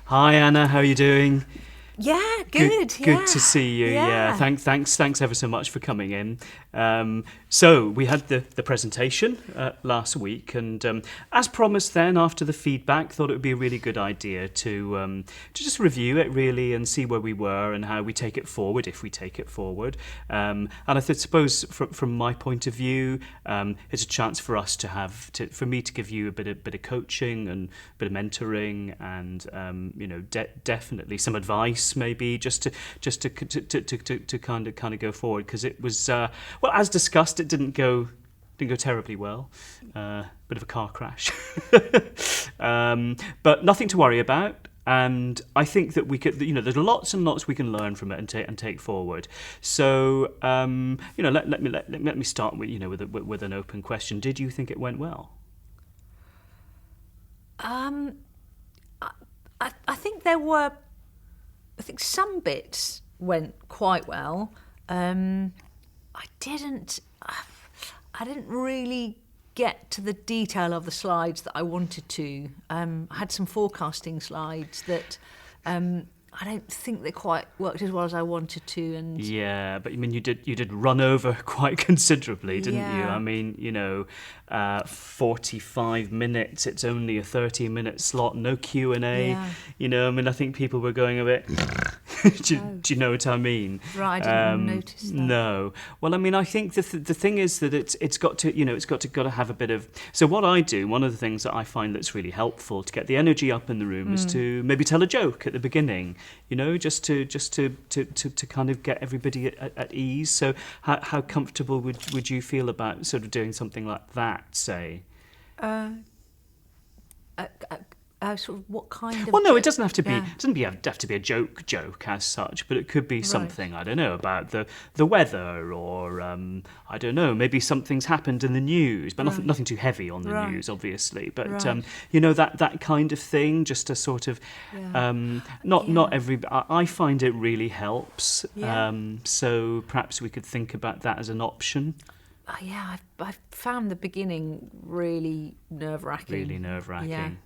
Hi Anna, how are you doing? Yeah, good. Good Yeah, to see you. Yeah, yeah. thanks ever so much for coming in. So we had the presentation last week, and as promised, then after the feedback, thought it would be a really good idea to just review it really and see where we were and how we take it forward if we take it forward. And suppose from my point of view, it's a chance for us to for me to give you a bit of coaching and a bit of mentoring, and definitely some advice maybe to kind of go forward, because it was well, as discussed, it didn't go terribly well. Bit of a car crash, but nothing to worry about. And I think that we could, there's lots and lots we can learn from it and take forward. So, let me start with, with an open question. Did you think it went well? Um, I think there were. I think some bits went quite well. I didn't. I didn't really get to the detail of the slides that I wanted to. I had some forecasting slides that I don't think they quite worked as well as I wanted to. And Yeah, but I mean, you did run over quite considerably, didn't you? I yeah, mean, 45 minutes. It's only a 30-minute slot, no Q&A. yeah. I mean, I think people were going a bit. Oh, Do you know what I mean? right. I didn't notice that. No. Well, I mean, I think the thing is that it's got to got to have a bit of. So what I do, one of the things that I find that's really helpful to get the energy up in the room is to maybe tell a joke at the beginning. Just to kind of get everybody at ease. So how comfortable would you feel about sort of doing something like that, say? Uh, uh, Sort of what kind of? Well, no, it doesn't have to be. Yeah. It doesn't have to be a joke as such, but it could be Right. something, I don't know, about the weather, or I don't know, maybe something's happened in the news, but Right. nothing too heavy on the Right. news, obviously. But Right. that kind of thing, just to sort of Yeah. not Yeah. every. I find it really helps. Yeah. So perhaps we could think about that as an option. Yeah. I found the beginning really nerve Really wracking. nerve Yeah. wracking.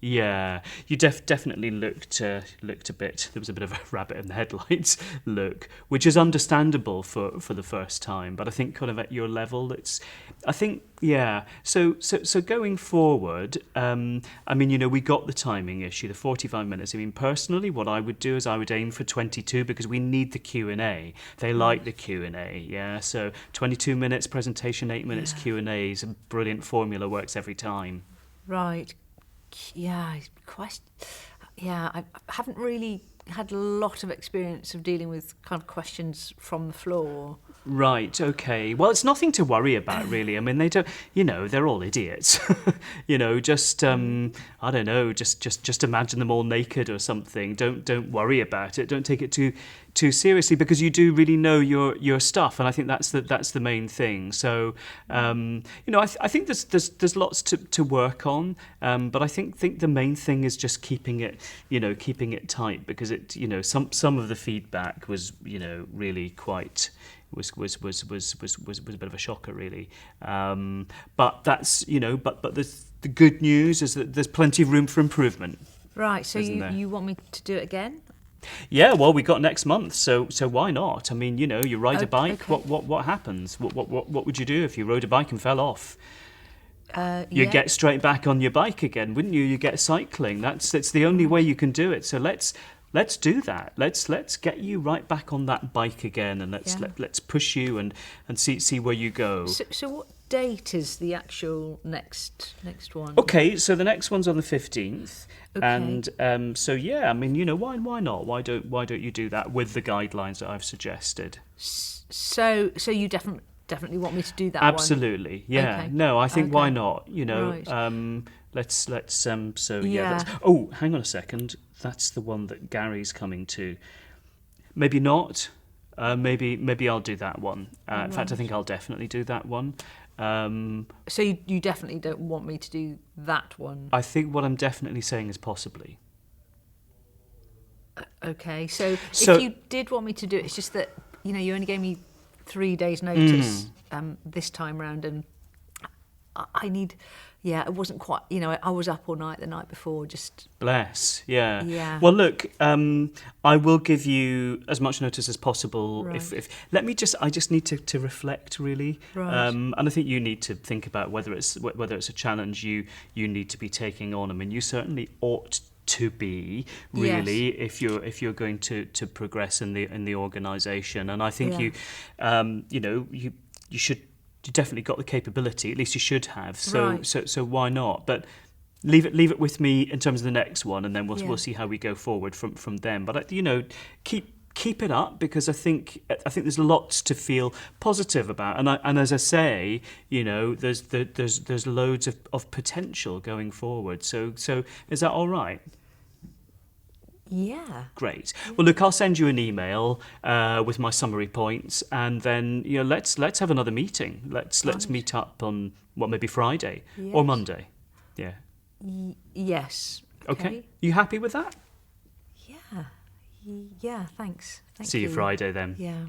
Yeah, you definitely looked a bit. There was a bit of a rabbit in the headlights look, which is understandable for the first time. But I think kind of at your level, I think, yeah. So going forward, I mean, we got the timing issue, the 45 minutes. I mean, personally, what I would do is I would aim for 22, because we need the Q&A. They like the Q&A, yeah. So 22 minutes presentation, 8 minutes Yeah. Q&A is a brilliant formula, works every time. Right. Yeah. Yeah. I haven't really had a lot of experience of dealing with kind of questions from the floor. Right, okay. Well, it's nothing to worry about, really. I mean, they don't, they're all idiots. Just, I don't know, just imagine them all naked or something. Don't worry about it. Don't take it too seriously, because you do really know your stuff, and I think that's the main thing. So, I think there's lots to work on, but I think the main thing is just keeping it tight, because some of the feedback was really quite. Was a bit of a shocker, really. But that's but the good news is that there's plenty of room for improvement, Right. So isn't you there? you want me to do it again? Yeah, well, we got next month, so why not? I mean, you ride a bike. Okay. What happens? What would you do if you rode a bike and fell off? You'd Yeah. get straight back on your bike again, wouldn't you? You get cycling. It's the only way you can do it. So let's do that. Let's get you right back on that bike again, and Yeah. let's push you and see where you go. So what date is the actual next one? Okay, so the next one's on the 15th, Okay. and so yeah, I mean, why not? Why don't you do that with the guidelines that I've suggested? So you definitely want me to do that one? Absolutely, yeah. Okay. No, I think why Okay. not? Right. Let's so yeah. Yeah. Oh, hang on a second. That's the one that Gary's coming to. Maybe not. Maybe I'll do that one. In fact, I think I'll definitely do that one. So you definitely don't want me to do that one? I think what I'm definitely saying is possibly. Okay. So So- if you did want me to do it, it's just that you only gave me 3 days' notice this time round, and I need. Yeah, it wasn't quite. I was up all night the night before, just. Bless, yeah. Yeah. Well, look, I will give you as much notice as possible. Right. If I just need to reflect really, Right. and I think you need to think about whether it's a challenge you need to be taking on. I mean, you certainly ought to be really if you're going to progress in the organisation, and I think you should. You definitely got the capability. At least you should have. So Right. so why not? But leave it with me in terms of the next one, and then we'll see how we go forward from them. But keep it up, because I think there's lots to feel positive about, and as I say, there's loads of potential going forward. So is that all right? Yeah. Great. Well, look, I'll send you an email with my summary points, and then let's have another meeting. Let's meet up on maybe Friday or Yes. Monday. Yeah. Yes. Okay. You happy with that? Yeah. Yeah. Thanks. Thank See you you. Friday then. Yeah.